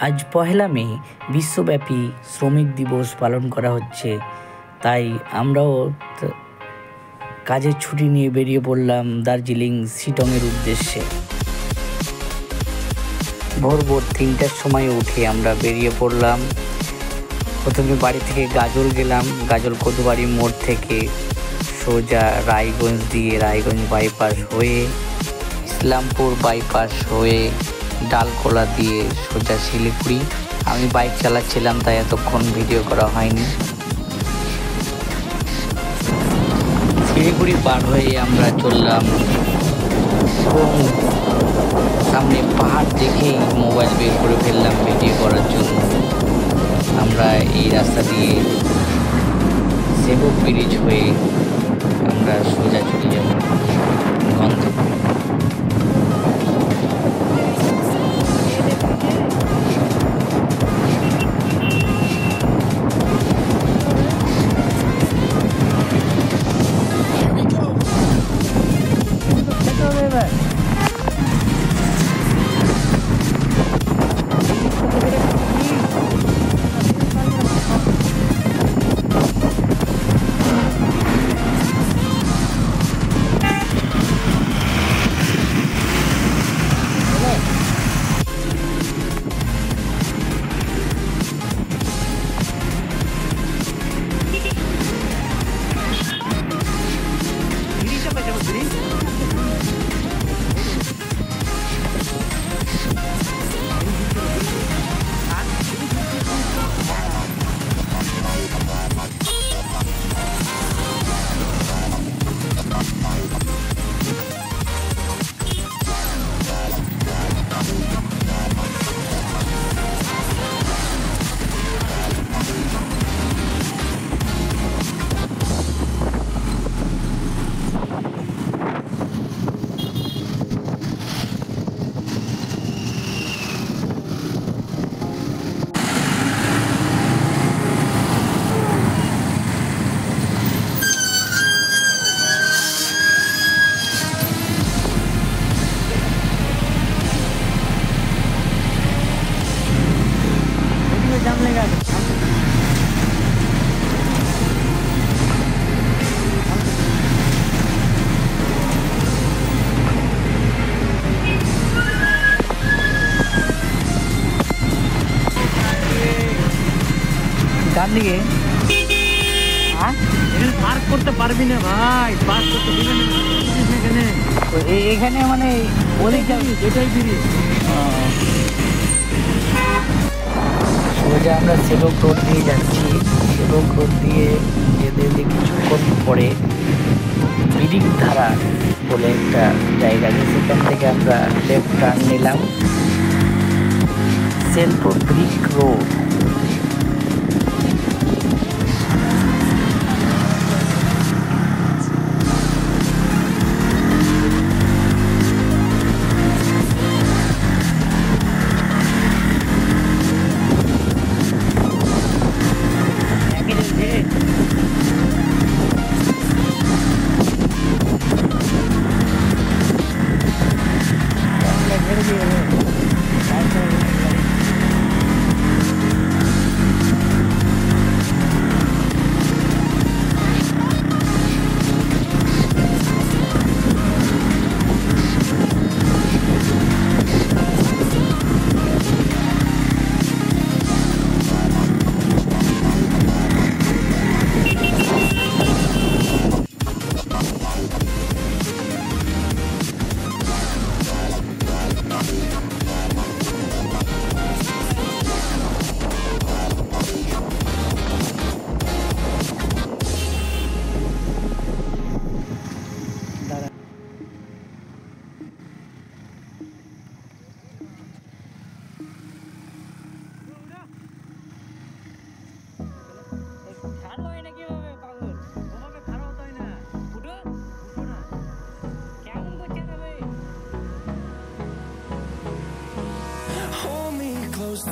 আজ পহেলা মে বিশ্বব্যাপী শ্রমিক দিবস পালন করা হচ্ছে, তাই আমরাও কাজের ছুটি নিয়ে বেরিয়ে পড়লাম দার্জিলিং শিটংয়ের উদ্দেশ্যে। ভোর 3টার সময় উঠে আমরা বেরিয়ে পড়লাম। প্রথমে বাড়ি থেকে গাজল গেলাম। গাজল কোতবাড়ি মোড় থেকে সোজা রায়গঞ্জ দিয়ে রায়গঞ্জ বাইপাস হয়ে ইসলামপুর বাইপাস হয়ে ডালকোলা দিয়ে সোজা শিলিগুড়ি। আমি বাইক চালাচ্ছিলাম তাই এতক্ষণ ভিডিও করা হয়নি। শিলিগুড়ি পার হয়ে আমরা চললাম এবং সামনে পাহাড় দেখেই মোবাইল বের করে ফেললাম ভিডিও করার জন্য। আমরা এই রাস্তা দিয়ে সেবক ব্রিজ হয়ে আমরা সোজা চলে যাব গন্তব্যে। ডান দিকে পার্ক করতে পারবি না ভাই, পার্ক করতে দিবে না এখানে। এখানে মানে ওদিকটা এটাই ব্রিজ। সোজা আমরা সেবক রোড দিয়ে যাচ্ছি। সেবক রোড দিয়ে যেতে যেতে কিছুক্ষণ পরে বিরিকধারা বলে একটা জায়গা আছে, সেখান থেকে আমরা লেফট টার্ন নিলাম Selpur brick road.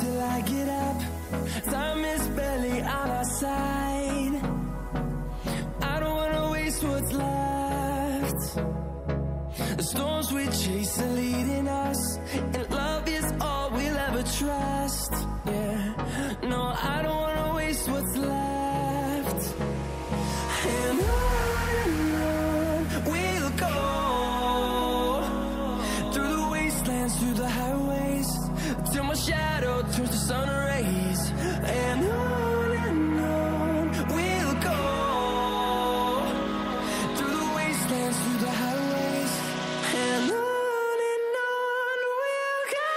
Till I get up, time is barely on our side. I don't wanna waste what's left. The storms we chase are leading us, and love is all we'll ever trust. Yeah, no, I don't wanna waste what's left. And on we'll go, through the wastelands, through the highways, till my shadow turns to sun rays. And on we'll go, through the wastelands, through the highways, and on we'll go.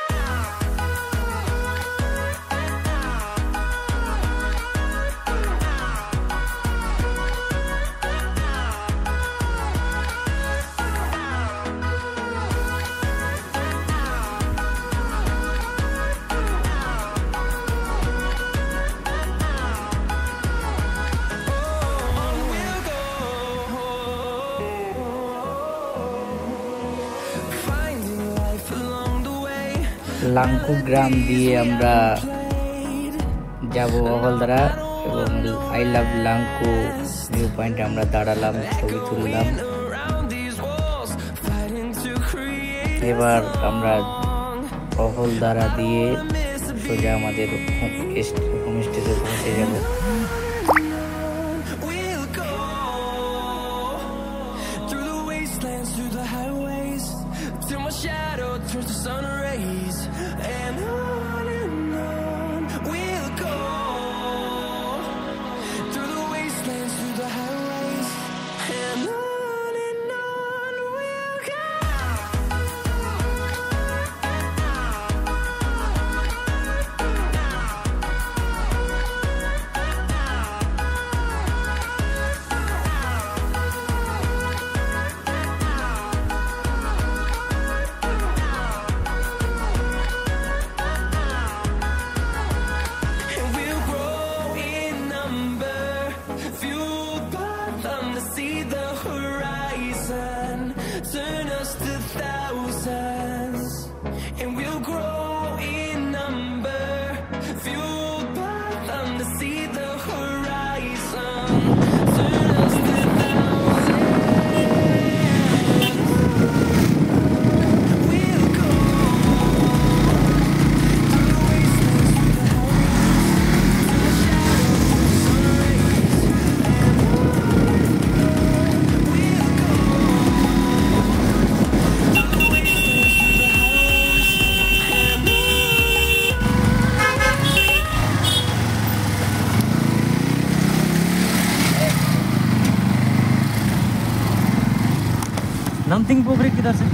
লাঙ্কু গ্রাম দিয়ে আমরা যাব অহলদারা এবং I love লাঙ্কু view পয়েন্টে আমরা দাঁড়ালাম, ছবি তুললাম। এবার আমরা অহলদারা দিয়ে সোজা আমাদের হোমস্টেতে পৌঁছে যাব। Turn us to thousands, and we'll grow in number, fueled by them to see the horizon. Turn us to thousands, we'll go through the wastelands, through the highways, to the shadows, to the sun rays, and we'll go. नमथिंग पोखरी किधर से?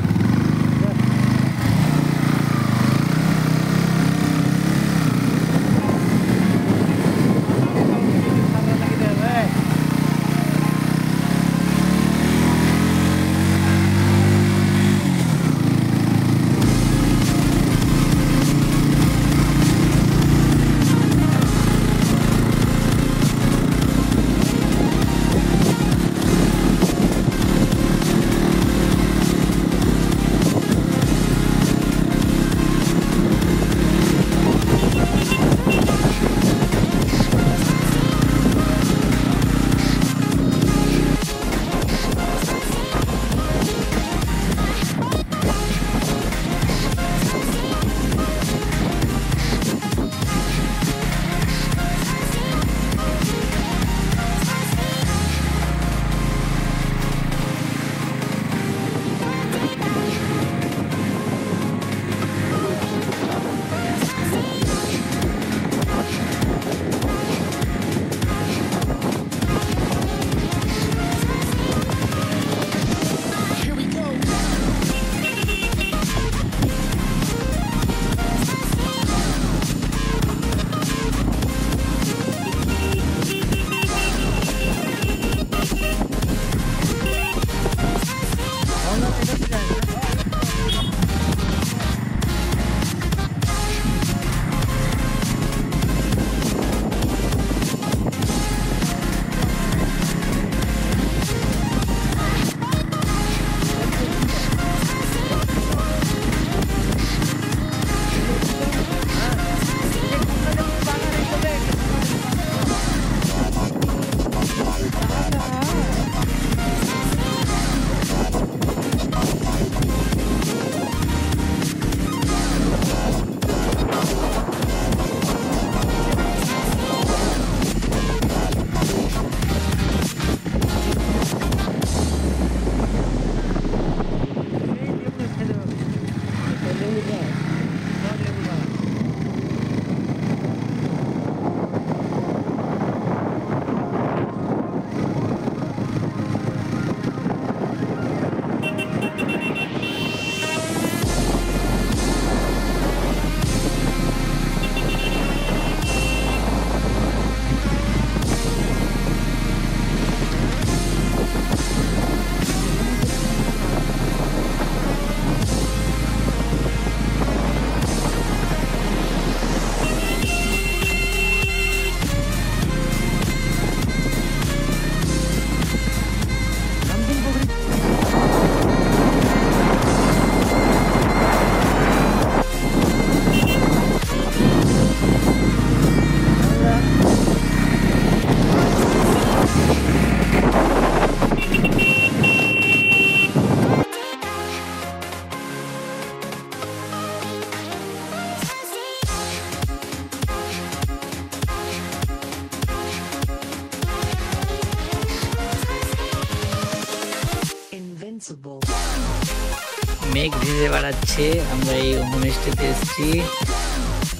মেঘ ভেসে বেড়াচ্ছে। আমরা এই হোমস্টেতে এসেছি,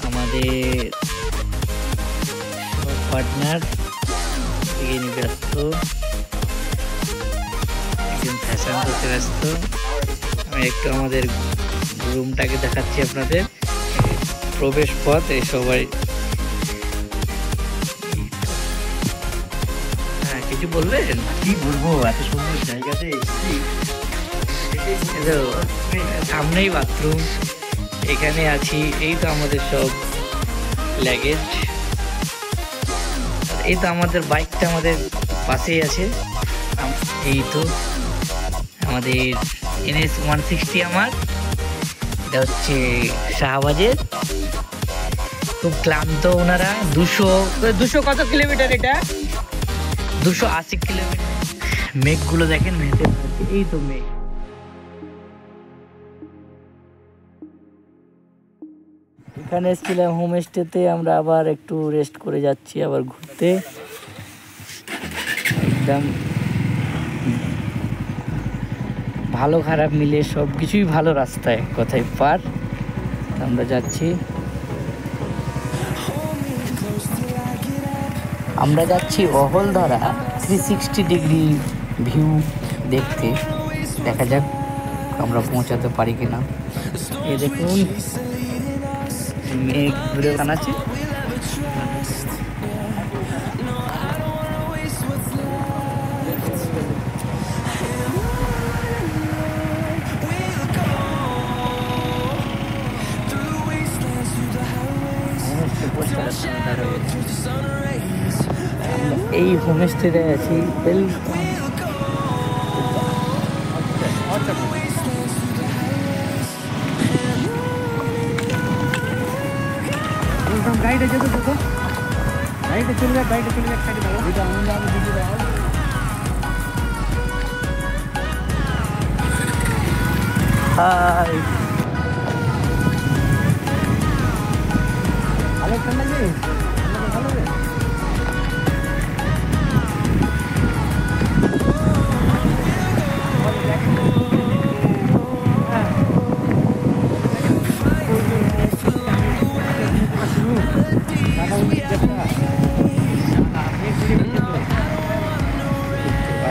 আমাদের partner এগিয়ে ব্যস্ত, একজন ফ্যাশন করতে ব্যস্ত। আমি একটু আমাদের রুমটাকে দেখাচ্ছি আপনাদের। প্রবেশ পথ, এই সবাই কিছু বলবেন? কি বলবো, এত সুন্দর জায়গাতে সামনেই বাথরুম, এখানে আছি। এই তো আমাদের সব লাগেজ, এই তো আমাদের বাইকটা আমাদের পাশেই আছে। এই তো আমাদের NS 160, আমার এটা হচ্ছে শাহবাজের। খুব ক্লান্ত ওনারা। 200 কত কিলোমিটার? এটা 280 কিলোমিটার। মেঘগুলো দেখেন ভেসে বেড়াচ্ছে, এই তো মেঘ। এখানে এসেছিলাম হোমস্টেতে, আমরা আবার একটু রেস্ট করে যাচ্ছি, আবার ঘুরতে। একদম ভালো খারাপ মিলে সব কিছুই ভালো রাস্তায়, কথায় পার। আমরা যাচ্ছি, আমরা যাচ্ছি অহলধারা 360 ডিগ্রি ভিউ দেখতে। দেখা যাক আমরা পৌঁছাতে পারি কিনা। এই দেখুন মেঘ ঘুরে বানাচ্ছে। এই হোমস্টেতে আছি। গাড়িটা যেত তো, গাড়িটা চলে যাক, গাড়িটা চলে যাক, সাইডে দাঁড়াও। এটা আমি দিদি দাও। হাই, ভালো ঠান্ডা যে ভালো রে।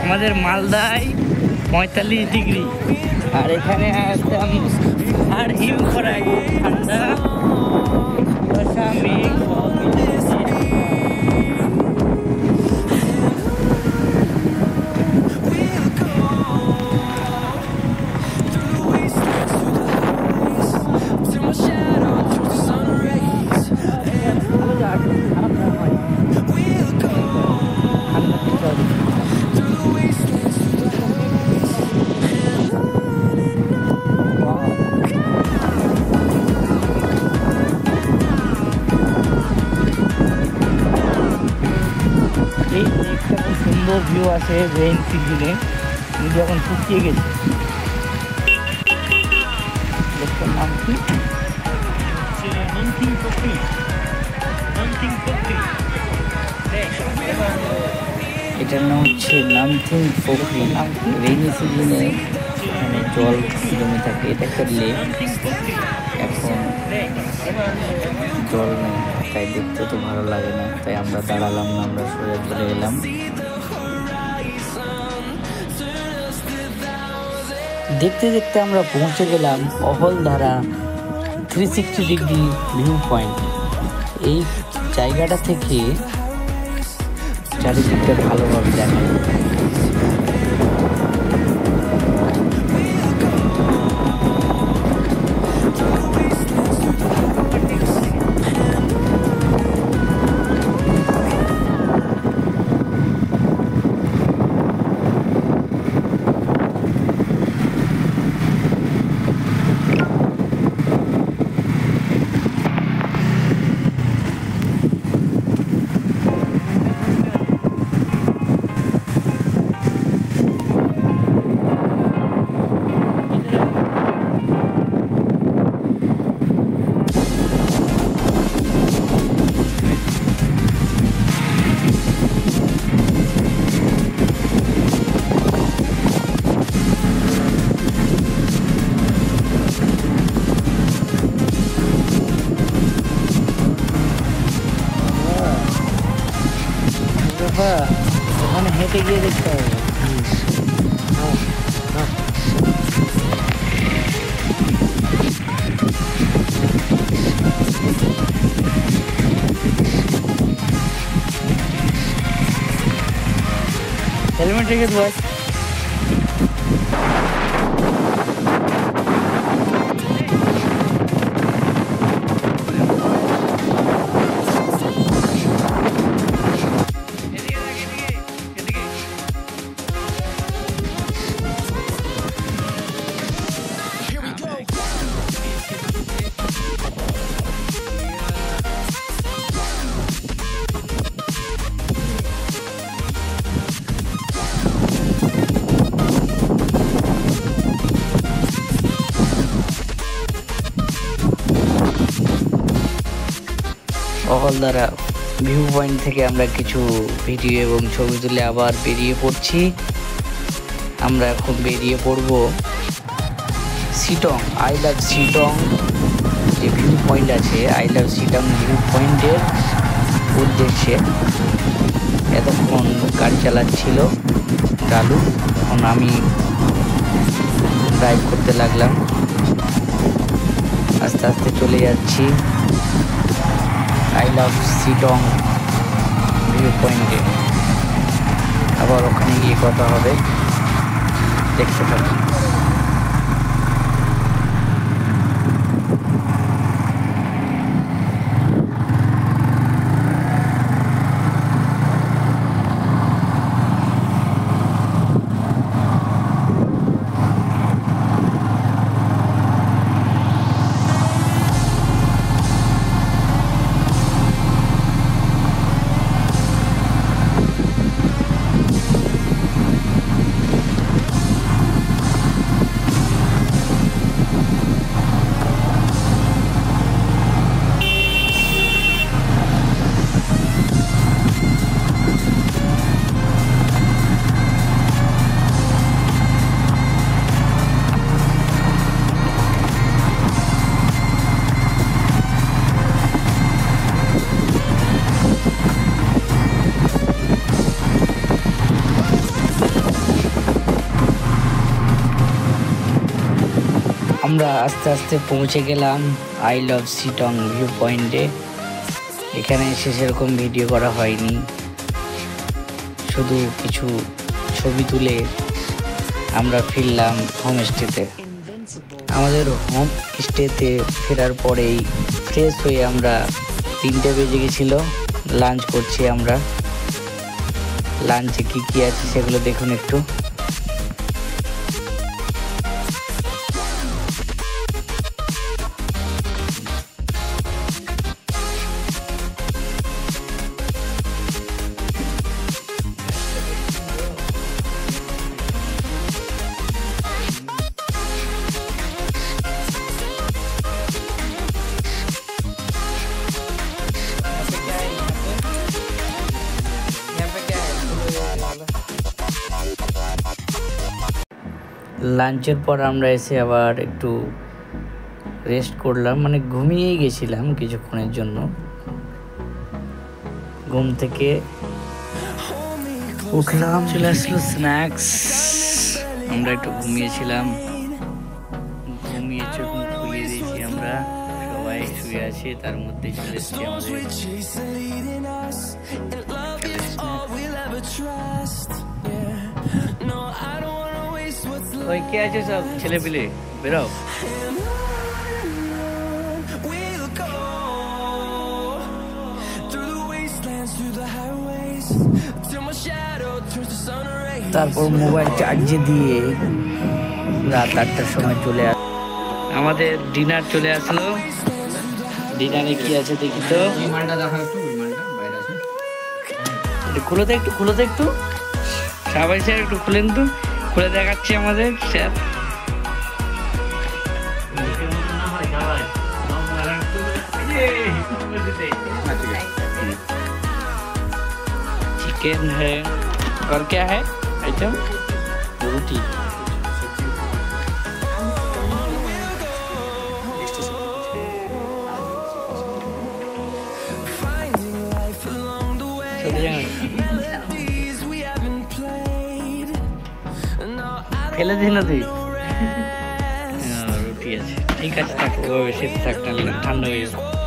আমাদের মালদায় 45 ডিগ্রি, আর এখানে একদম আর হিম করাই ঠান্ডা, কুয়াশা, মেঘ সব মিলেছে। সুন্দর ভিউ আছে রেইন সিজনে, যখন শুকিয়ে গেছে। লোকটার নাম কি? এটার নাম হচ্ছে নামথিং পোখরি। রেইনি সিজনে এখানে জল জমে থাকে। এটা একটা লেক, এখন জল নেই, তাই দেখতে তো ভালো লাগে না, তাই আমরা দাঁড়ালাম না, আমরা সোজা চলে এলাম। দেখতে দেখতে আমরা পৌঁছে গেলাম অহলধারা 360 ডিগ্রি ভিউ পয়েন্ট। এই জায়গাটা থেকে চারিদিকটা ভালোভাবে দেখা যায়। বাবা, ওখানে হেঁটে গিয়ে দেখতে হবে। হেলমেট রেখে দেবো। অহলদারা ভিউ পয়েন্ট থেকে আমরা কিছু ভিডিও এবং ছবি তুলে আবার বেরিয়ে পড়ছি। আমরা এখন বেরিয়ে পড়ব শিটং, আই লাভ শিটং যে ভিউ পয়েন্ট আছে, আই লাভ শিটং ভিউ পয়েন্টের উদ্দেশ্যে। এতক্ষণ গাড়ি চালাচ্ছিল চালু, এখন আমি ড্রাইভ করতে লাগলাম। আস্তে আস্তে চলে যাচ্ছি আই লাভ শিটং ভিউ পয়েন্টে। আবার ওখানে গিয়ে কথা হবে, দেখতে থাকি। আমরা আস্তে আস্তে পৌঁছে গেলাম আই লাভ শিটং ভিউ পয়েন্টে। এখানে এসে সেরকম ভিডিও করা হয়নি, শুধু কিছু ছবি তুলে আমরা ফিরলাম হোমস্টেতে। আমাদের হোম স্টেতে ফেরার পরেই ফ্রেশ হয়ে আমরা 3টে বেজে গেছিল। লাঞ্চ করছি আমরা। লাঞ্চে কী কী আছে সেগুলো দেখুন একটু। লাঞ্চের পর আমরা এসে আবার একটু রেস্ট করলাম, মানে ঘুমিয়েই গেছিলাম কিছুক্ষণের জন্য। ঘুম থেকে উঠলাম, চলে আসলো স্ন্যাক্স। আমরা একটু ঘুমিয়েছিলাম, ঘুমিয়ে চোখ মুখ খুলিয়ে দিয়েছি আমরা। সবাই শুয়ে আছি, তার মধ্যে চলে এসেছি আমাদের। ওই কে আছে সব ছেলে পিলে, বেরো। তারপর মোবাইল চার্জে দিয়ে রাত 8টার সময় চলে আমাদের ডিনার চলে আসলো। ডিনারে কি আছে দেখি তো। খুলে তো একটু, খুলে তো একটু, সবাই স্যার একটু খুলেন তো, খুলে দেখাচ্ছি আমাদের স্যার। चिकन है और क्या है आइटम, रोटी। चले जाएंगे। ফেলে দিস না তুই। রুটি আছে, ঠিক আছে থাক, ওভাবে সেদ্ধ থাক, নাহলে ঠান্ডা হয়ে যাবে।